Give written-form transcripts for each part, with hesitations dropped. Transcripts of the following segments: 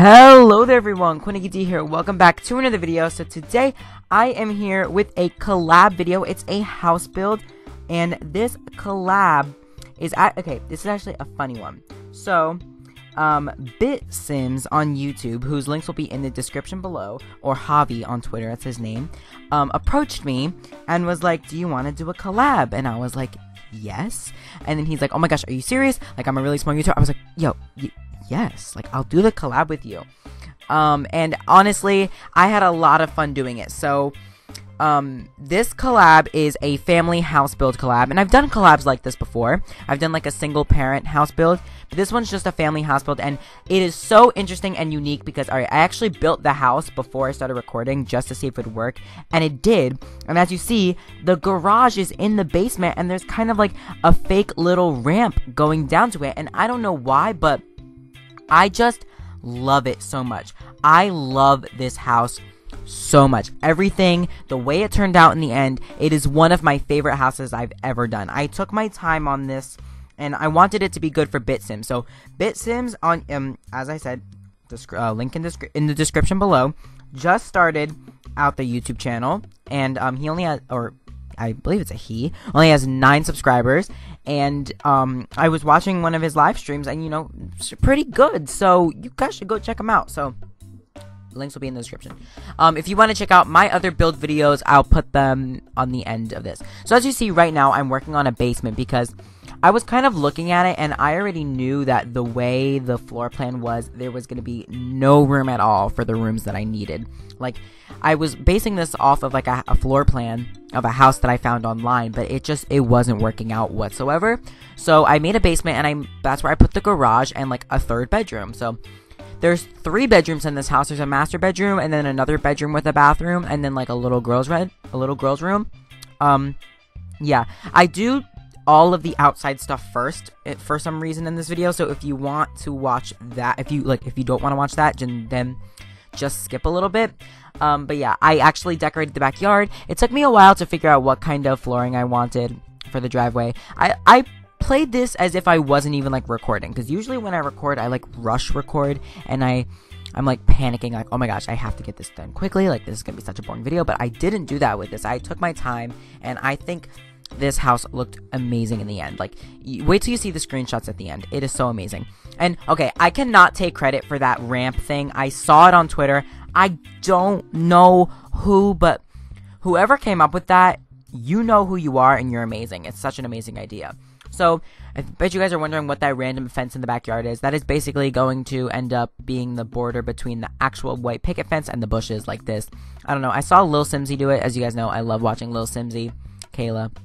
Hello there everyone, Coolnickyd here. Welcome back to another video. So today I am here with a collab video. It's a house build, and this collab is this is actually a funny one. So BitSims on YouTube, whose links will be in the description below, or Javi on Twitter, that's his name, approached me and was like, do you want to do a collab? And I was like, yes. And then he's like, oh my gosh, are you serious? Like, I'm a really small YouTuber. I was like, yo, yes, like, I'll do the collab with you. And honestly, I had a lot of fun doing it. So, this collab is a family house build collab, and I've done collabs like this before. I've done like a single parent house build, but this one's just a family house build, and it is so interesting and unique because, alright, I actually built the house before I started recording just to see if it would work, and it did. And as you see, the garage is in the basement, and there's kind of like a fake little ramp going down to it, and I don't know why, but I just love it so much. I love this house so much. Everything, the way it turned out in the end, it is one of my favorite houses I've ever done. I took my time on this, and I wanted it to be good for BitSims. So BitSims, on as I said, link in the description below, just started out the YouTube channel, and he only has, or I believe it's a he, only has 9 subscribers, and I was watching one of his live streams, and you know, it's pretty good, so you guys should go check him out. So links will be in the description. If you want to check out my other build videos, I'll put them on the end of this. So as you see right now, I'm working on a basement because I was kind of looking at it, and I already knew that the way the floor plan was, there was going to be no room at all for the rooms that I needed. Like, I was basing this off of like a floor plan of a house that I found online, but it wasn't working out whatsoever. So I made a basement, and that's where I put the garage and like a third bedroom. So there's 3 bedrooms in this house. There's a master bedroom, and then another bedroom with a bathroom, and then like a little girl's room. Yeah, I do all of the outside stuff first for some reason in this video. So if you want to watch that, if you don't want to watch that, then just skip a little bit. But yeah, I actually decorated the backyard. It took me a while to figure out what kind of flooring I wanted for the driveway. I played this as if I wasn't even like recording, because usually when I record, I like rush record, and I'm like panicking, like, oh my gosh, I have to get this done quickly, like this is gonna be such a boring video. But I didn't do that with this. I took my time, and I think this house looked amazing in the end. Like, wait till you see the screenshots at the end. It is so amazing. And okay, I cannot take credit for that ramp thing. I saw it on Twitter. I don't know who, but whoever came up with that, you know who you are, and you're amazing. It's such an amazing idea. So, I bet you guys are wondering what that random fence in the backyard is. That is basically going to end up being the border between the actual white picket fence and the bushes like this. I don't know. I saw Lil Simsy do it. As you guys know, I love watching Lil Simsy. Kayla.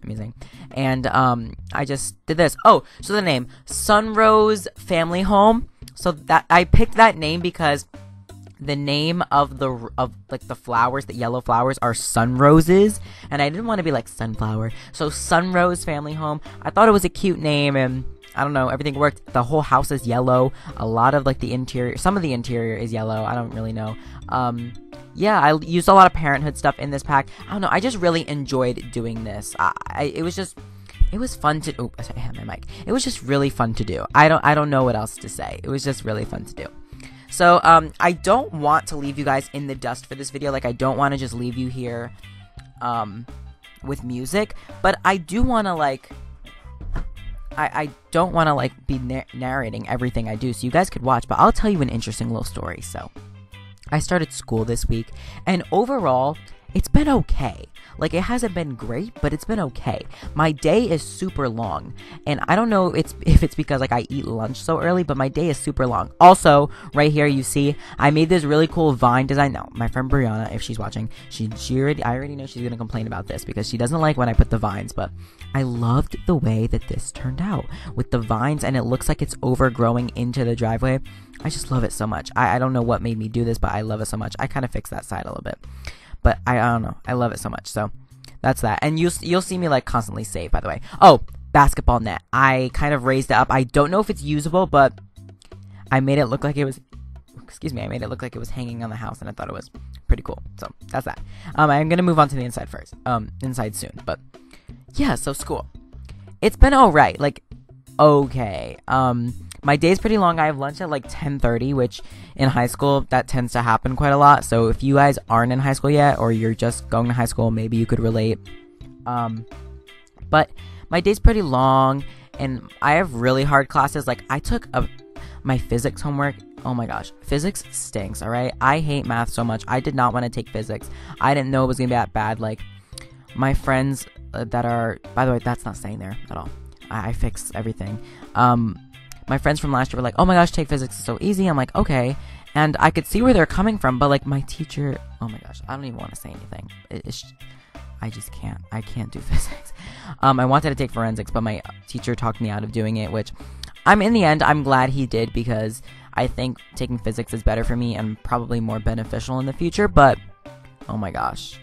Amazing. And I just did this. Oh, so the name, Sunrose Family Home. So that I picked that name because the name of the flowers, the yellow flowers, are sunroses, and I didn't want to be like sunflower. So Sunrose Family Home. I thought it was a cute name, and I don't know, everything worked. The whole house is yellow. A lot of like the interior, some of the interior is yellow. I don't really know. Yeah, I used a lot of parenthood stuff in this pack. I don't know, I just really enjoyed doing this. It was fun to, oh, I had my mic. It was just really fun to do. I don't know what else to say. It was just really fun to do. So, I don't want to leave you guys in the dust for this video. Like, I don't want to just leave you here, with music. But I do want to, like, I don't want to, like, be narrating everything I do, so you guys could watch. But I'll tell you an interesting little story. So, I started school this week, and overall, it's been okay. Like, it hasn't been great, but it's been okay. My day is super long, and I don't know if it's because, like, I eat lunch so early, but my day is super long. Also, right here, you see, I made this really cool vine design. Now, my friend Brianna, if she's watching, I already know she's gonna complain about this because she doesn't like when I put the vines, but I loved the way that this turned out with the vines, and it looks like it's overgrowing into the driveway. I just love it so much. I don't know what made me do this, but I love it so much. I kind of fixed that side a little bit. But I don't know. I love it so much. So that's that. And you'll see me like constantly save, by the way. Oh, basketball net. I kind of raised it up. I don't know if it's usable, but I made it look like it was, I made it look like it was hanging on the house, and I thought it was pretty cool. So that's that. I'm going to move on to the inside first. Inside soon. But yeah, so school. It's been alright. Like, okay. my day's pretty long. I have lunch at like 10:30, which in high school, that tends to happen quite a lot. So if you guys aren't in high school yet, or you're just going to high school, maybe you could relate. But my day's pretty long, and I have really hard classes. Like, I took my physics homework. Oh my gosh, physics stinks, alright? I hate math so much. I did not want to take physics. I didn't know it was going to be that bad. Like, my friends that are, by the way, that's not staying there at all. I fixed everything. My friends from last year were like, oh my gosh, take physics, it's so easy. I'm like, okay. And I could see where they're coming from, but like my teacher, oh my gosh, I don't even want to say anything. I just can't. I can't do physics. I wanted to take forensics, but my teacher talked me out of doing it, which in the end, I'm glad he did, because I think taking physics is better for me and probably more beneficial in the future, but oh my gosh,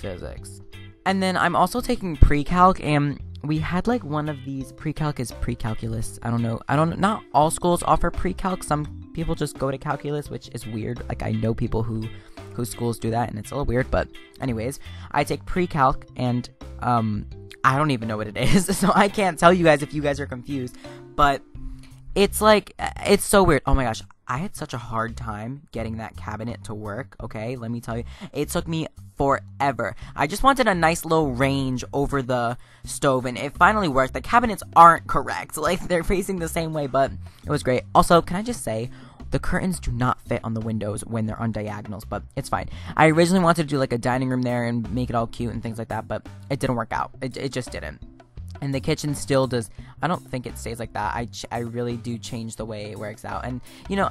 physics. And then I'm also taking pre-calc, and we had like one of these. Pre-calc is pre-calculus. I don't know. Not all schools offer pre-calc. Some people just go to calculus, which is weird. Like, I know people whose schools do that, and it's a little weird. But anyways, I take pre-calc, and I don't even know what it is, so I can't tell you guys if you guys are confused. But it's like, it's so weird. Oh my gosh, I had such a hard time getting that cabinet to work, okay? Let me tell you. It took me forever. I just wanted a nice little range over the stove, and it finally worked. The cabinets aren't correct. Like, they're facing the same way, but it was great. Also, can I just say, the curtains do not fit on the windows when they're on diagonals, but it's fine. I originally wanted to do like a dining room there and make it all cute and things like that, but it didn't work out. It just didn't. And the kitchen still does. I don't think it stays like that. I really do change the way it works out. And you know,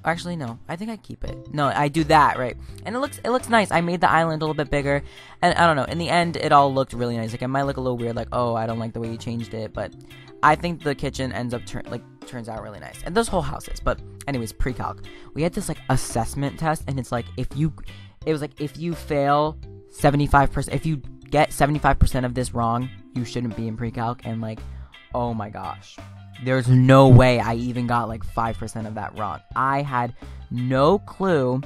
actually no, I think I keep it. No, I do that, right? And it looks nice. I made the island a little bit bigger, and I don't know. In the end, it all looked really nice. Like, it might look a little weird, like, oh, I don't like the way you changed it, but I think the kitchen ends up turns out really nice. And those whole houses. But anyways, pre-calc. We had this like assessment test, and it's like if you fail 75%, if you get 75% of this wrong, you shouldn't be in pre-calc. And like, oh my gosh, there's no way I even got like 5% of that wrong. I had no clue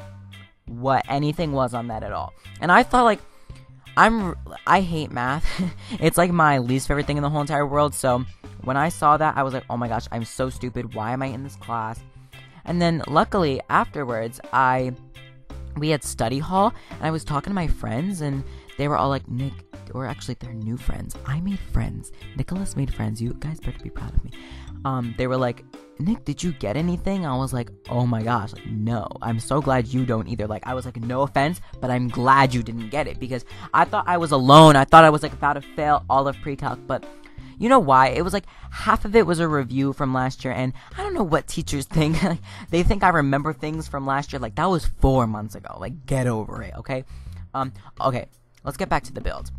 what anything was on that at all. And I thought, like, I hate math. It's like my least favorite thing in the whole entire world. So when I saw that, I was like, oh my gosh, I'm so stupid. Why am I in this class? And then luckily afterwards, we had study hall, and I was talking to my friends, and they were all like, Nick, or actually they're new friends. I made friends. Nicholas made friends. You guys better be proud of me. They were like, Nick, did you get anything? I was like, oh my gosh, like, no. I'm so glad you don't either. Like, I was like, no offense, but I'm glad you didn't get it, because I thought I was alone. I thought I was like about to fail all of pre-calc, but you know why? It was like half of it was a review from last year, and I don't know what teachers think. They think I remember things from last year. Like, that was 4 months ago. Like, get over it, okay? Okay, let's get back to the build.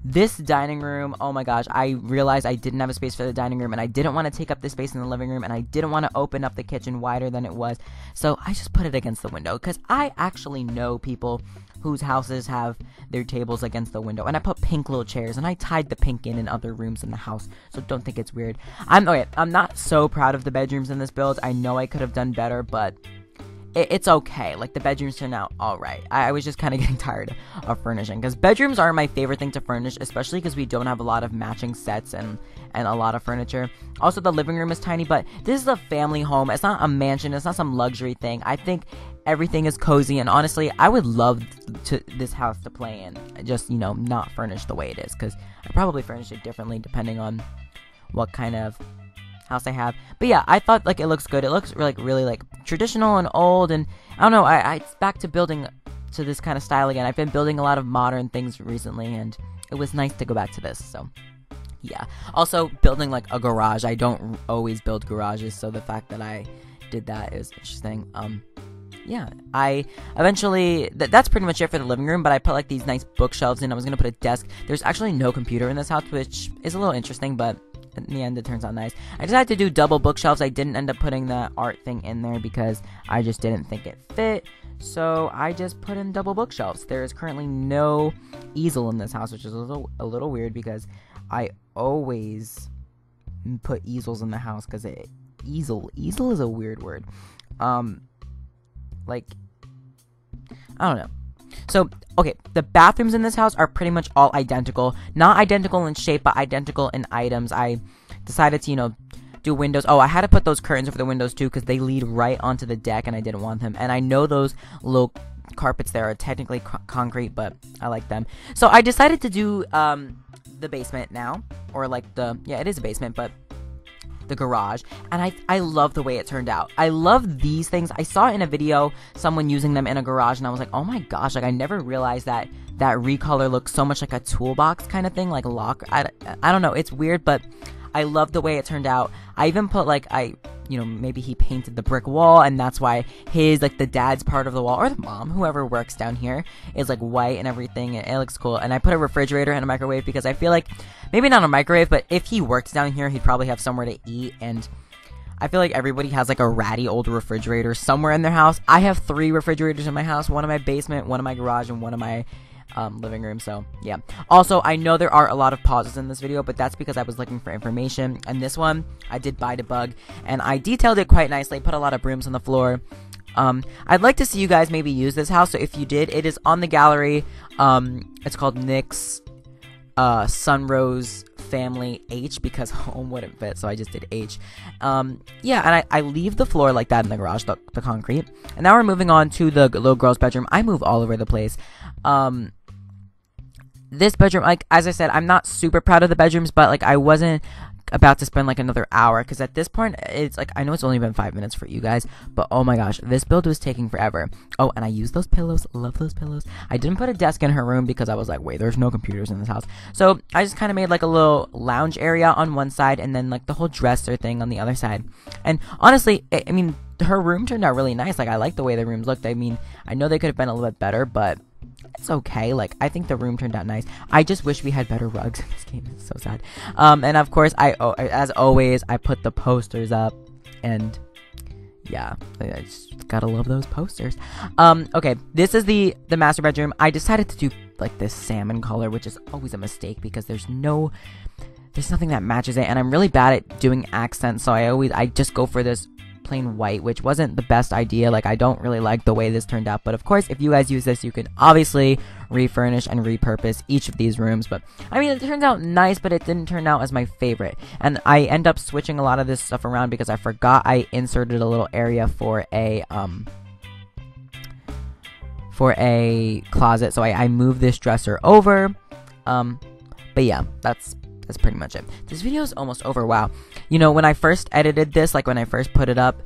This dining room, oh my gosh, I realized I didn't have a space for the dining room, and I didn't want to take up the space in the living room, and I didn't want to open up the kitchen wider than it was, so I just put it against the window, because I actually know people whose houses have their tables against the window, and I put pink little chairs, and I tied the pink in other rooms in the house, so don't think it's weird. I'm not so proud of the bedrooms in this build. I know I could have done better, but it's okay. Like, the bedrooms turn out alright. I was just kind of getting tired of furnishing, because bedrooms are my favorite thing to furnish, especially because we don't have a lot of matching sets and a lot of furniture. Also, the living room is tiny, but this is a family home. It's not a mansion. It's not some luxury thing. I think everything is cozy, and honestly, I would love this house to play in. Just, you know, not furnished the way it is, because I probably furnish it differently depending on what kind of house I have. But yeah, I thought, like, it looks good. It looks really like traditional and old, and I don't know, it's back to building to this kind of style again. I've been building a lot of modern things recently, and it was nice to go back to this, so yeah. Also, building like a garage. I don't always build garages, so the fact that I did that is interesting. Yeah, I eventually, that's pretty much it for the living room, but I put like these nice bookshelves in. I was gonna put a desk. There's actually no computer in this house, which is a little interesting, but in the end, it turns out nice. I decided to do double bookshelves. I didn't end up putting the art thing in there because I just didn't think it fit. So I just put in double bookshelves. There is currently no easel in this house, which is a little weird, because I always put easels in the house, because easel is a weird word. Like, I don't know. So, okay, the bathrooms in this house are pretty much all identical. Not identical in shape, but identical in items. I decided to, you know, do windows. Oh, I had to put those curtains over the windows too because they lead right onto the deck and I didn't want them. And I know those little carpets there are technically concrete, but I like them. So I decided to do the basement now, or like it is a basement, but the garage, and I love the way it turned out. I love these things. I saw in a video someone using them in a garage, and I was like, oh my gosh, like I never realized that recolor looks so much like a toolbox kind of thing, like a locker. I don't know, it's weird, but I love the way it turned out. I even put like maybe he painted the brick wall, and that's why his, like, the dad's part of the wall, or the mom, whoever works down here, is, like, white and everything, and it looks cool. And I put a refrigerator and a microwave because I feel like, maybe not a microwave, but if he works down here, he'd probably have somewhere to eat, and I feel like everybody has, like, a ratty old refrigerator somewhere in their house. I have 3 refrigerators in my house, one in my basement, one in my garage, and one in my living room. So yeah, also I know there are a lot of pauses in this video, but that's because I was looking for information, and this one I did buy debug, and I detailed it quite nicely, put a lot of brooms on the floor. I'd like to see you guys maybe use this house, so if you did, it is on the gallery. It's called Nick's Sunrose Family H, because home wouldn't fit, so I just did H. Yeah, and I leave the floor like that in the garage, the concrete. And now we're moving on to the little girl's bedroom. I move all over the place. This bedroom, like, as I said, I'm not super proud of the bedrooms, but, like, I wasn't about to spend, like, another hour, because at this point, it's, like, I know it's only been 5 minutes for you guys, but, oh my gosh, this build was taking forever. Oh, and I used those pillows, love those pillows. I didn't put a desk in her room, because I was like, wait, there's no computers in this house. So, I just kind of made, like, a little lounge area on one side, and then, like, the whole dresser thing on the other side. And, honestly, I mean, her room turned out really nice. Like, I like the way the rooms looked. I mean, I know they could have been a little bit better, but it's okay. Like, I think the room turned out nice. I just wish we had better rugs in this game. It's so sad. And of course, as always, I put the posters up, and yeah, I just gotta love those posters. Okay, this is the master bedroom. I decided to do, like, this salmon color, which is always a mistake because there's nothing that matches it, and I'm really bad at doing accents, so I just go for this plain white, which wasn't the best idea. Like, I don't really like the way this turned out, but of course, if you guys use this, you can obviously refurnish and repurpose each of these rooms. But I mean, it turns out nice, but it didn't turn out as my favorite, and I end up switching a lot of this stuff around because I forgot I inserted a little area for a closet, so I moved this dresser over. But yeah, that's pretty much it. This video is almost over. Wow. You know, when I first edited this, like when I first put it up,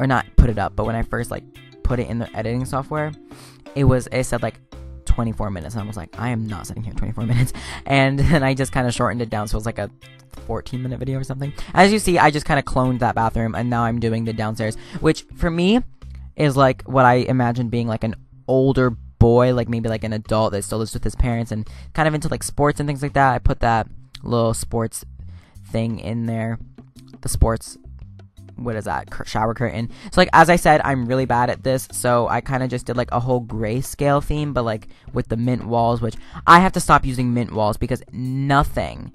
or not put it up, but when I first, like, put it in the editing software, it said like 24 minutes, and I was like, I am not sitting here 24 minutes. And then I just kind of shortened it down, so it was like a 14-minute video or something. As you see, I just kind of cloned that bathroom, and now I'm doing the downstairs, which for me is like what I imagined being like an older boy, like maybe like an adult that still lives with his parents and kind of into like sports and things like that. I put that little sports thing in there, the sports, what is that, shower curtain. So, like, as I said, I'm really bad at this, so I kind of just did like a whole grayscale theme, but like with the mint walls, which I have to stop using mint walls because nothing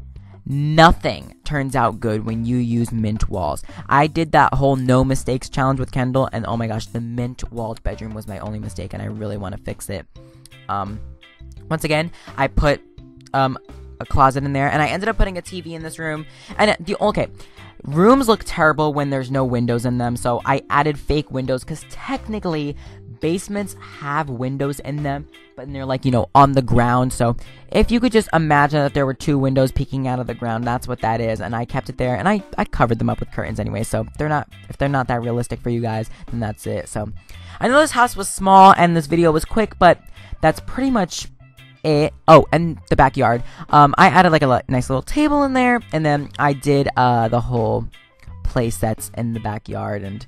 turns out good when you use mint walls. I did that whole no mistakes challenge with Kendall, and oh my gosh, the mint walled bedroom was my only mistake, and I really want to fix it. Once again, I put a closet in there, and I ended up putting a TV in this room. And rooms look terrible when there's no windows in them, so I added fake windows, because technically basements have windows in them, but they're like, you know, on the ground. So if you could just imagine that there were 2 windows peeking out of the ground, that's what that is. And I kept it there, and I covered them up with curtains anyway, so if they're not that realistic for you guys, then that's it. So I know this house was small and this video was quick, but that's pretty much it. Oh, and the backyard. I added like a nice little table in there, and then I did the whole play sets in the backyard, and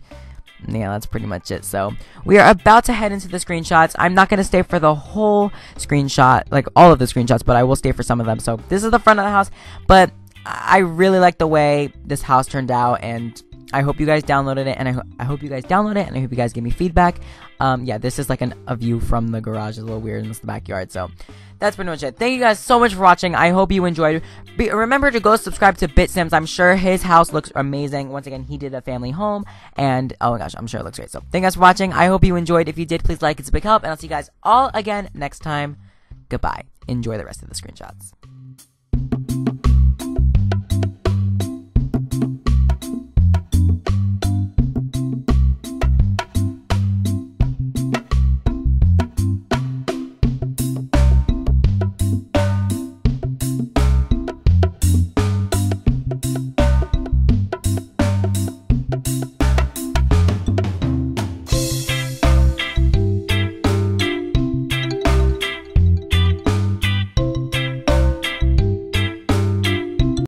yeah, that's pretty much it. So we are about to head into the screenshots. I'm not going to stay for the whole screenshot, like all of the screenshots, but I will stay for some of them. So this is the front of the house, but I really like the way this house turned out, and I hope you guys downloaded it, and I hope you guys download it, and I hope you guys give me feedback. Yeah, this is like a view from the garage. It's a little weird, and it's the backyard, so that's pretty much it. Thank you guys so much for watching. I hope you enjoyed. Remember to go subscribe to BitSims. I'm sure his house looks amazing. Once again, he did a family home, and oh my gosh, I'm sure it looks great. So thank you guys for watching. I hope you enjoyed. If you did, please like. It's a big help, and I'll see you guys all again next time. Goodbye. Enjoy the rest of the screenshots.